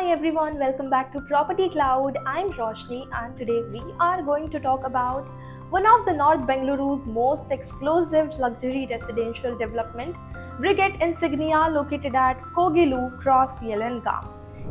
Hi everyone, welcome back to Property Cloud. I'm Roshni and today we are going to talk about one of the North Bengaluru's most exclusive luxury residential development, Brigade Insignia, located at Kogilu Cross, Yelahanka.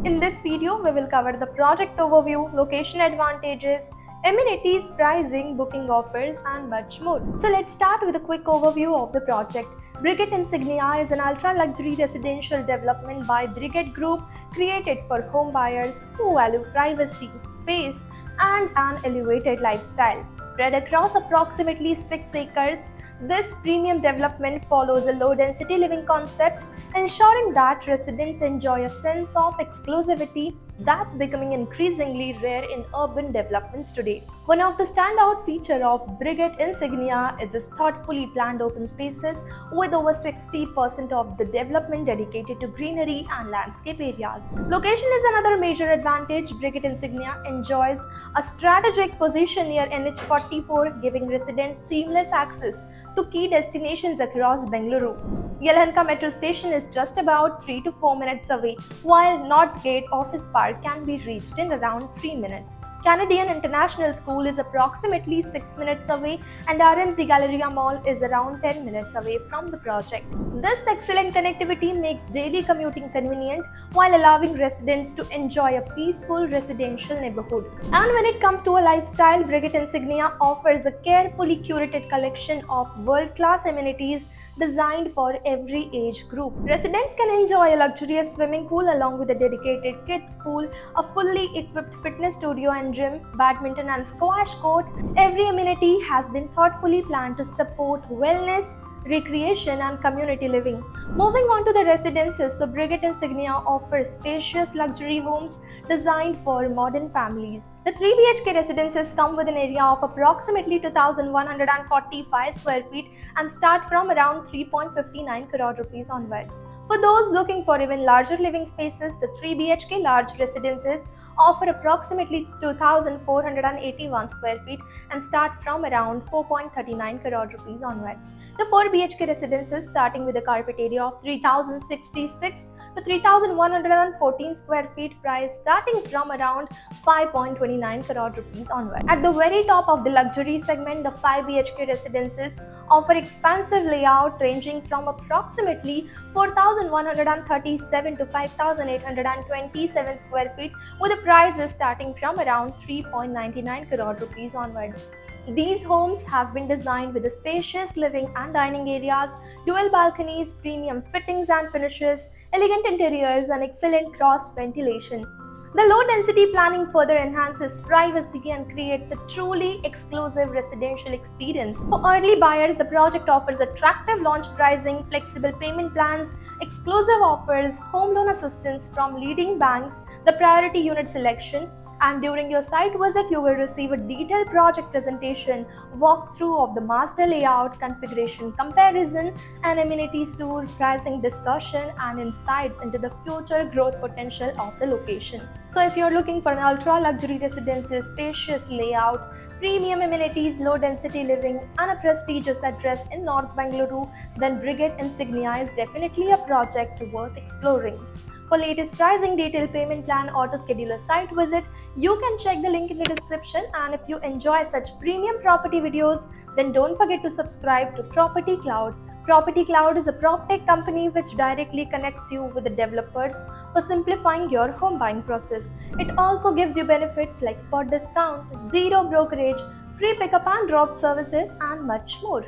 In this video, we will cover the project overview, location advantages, amenities, pricing, booking offers and much more. So let's start with a quick overview of the project. Brigade Insignia is an ultra-luxury residential development by Brigade Group created for home buyers who value privacy, space, and an elevated lifestyle. Spread across approximately 6 acres, this premium development follows a low-density living concept, ensuring that residents enjoy a sense of exclusivity that's becoming increasingly rare in urban developments today. One of the standout features of Brigade Insignia is its thoughtfully planned open spaces, with over 60% of the development dedicated to greenery and landscape areas. Location is another major advantage. Brigade Insignia enjoys a strategic position near NH44, giving residents seamless access to key destinations across Bengaluru. Yelahanka metro station is just about 3 to 4 minutes away, while North Gate Office Park can be reached in around 3 minutes. Canadian International School is approximately 6 minutes away, and RMC Galleria Mall is around 10 minutes away from the project. This excellent connectivity makes daily commuting convenient while allowing residents to enjoy a peaceful residential neighborhood. And when it comes to a lifestyle, Brigade Insignia offers a carefully curated collection of world-class amenities designed for every age group. Residents can enjoy a luxurious swimming pool along with a dedicated kids pool, a fully equipped fitness studio and gym, badminton and squash court. Every amenity has been thoughtfully planned to support wellness, recreation and community living. Moving on to the residences, so Brigade Insignia offers spacious luxury homes designed for modern families. The 3 BHK residences come with an area of approximately 2,145 square feet and start from around 3.59 crore rupees onwards. For those looking for even larger living spaces, the 3 BHK large residences offer approximately 2,481 square feet and start from around 4.39 crore rupees onwards. The 4 BHK residences, starting with a carpet area of 3,066 to 3,114 square feet, price starting from around 5.29 crore rupees onward. At the very top of the luxury segment, the 5 BHK residences offer expansive layout ranging from approximately 4,137 to 5,827 square feet, with the prices starting from around 3.99 crore rupees onwards. These homes have been designed with a spacious living and dining areas, dual balconies, premium fittings and finishes, elegant interiors and excellent cross ventilation. The low-density planning further enhances privacy and creates a truly exclusive residential experience. For early buyers, the project offers attractive launch pricing, flexible payment plans, exclusive offers, home loan assistance from leading banks, the priority unit selection, and during your site visit, you will receive a detailed project presentation, walkthrough of the master layout, configuration comparison, and amenities tour, pricing discussion, and insights into the future growth potential of the location. So if you're looking for an ultra-luxury residences, spacious layout, premium amenities, low-density living, and a prestigious address in North Bengaluru, then Brigade Insignia is definitely a project worth exploring. For latest pricing, detailed payment plan, or to schedule a site visit, you can check the link in the description. And if you enjoy such premium property videos, then don't forget to subscribe to Property Cloud. Property Cloud is a PropTech company which directly connects you with the developers for simplifying your home buying process. It also gives you benefits like spot discount, zero brokerage, free pickup and drop services, and much more.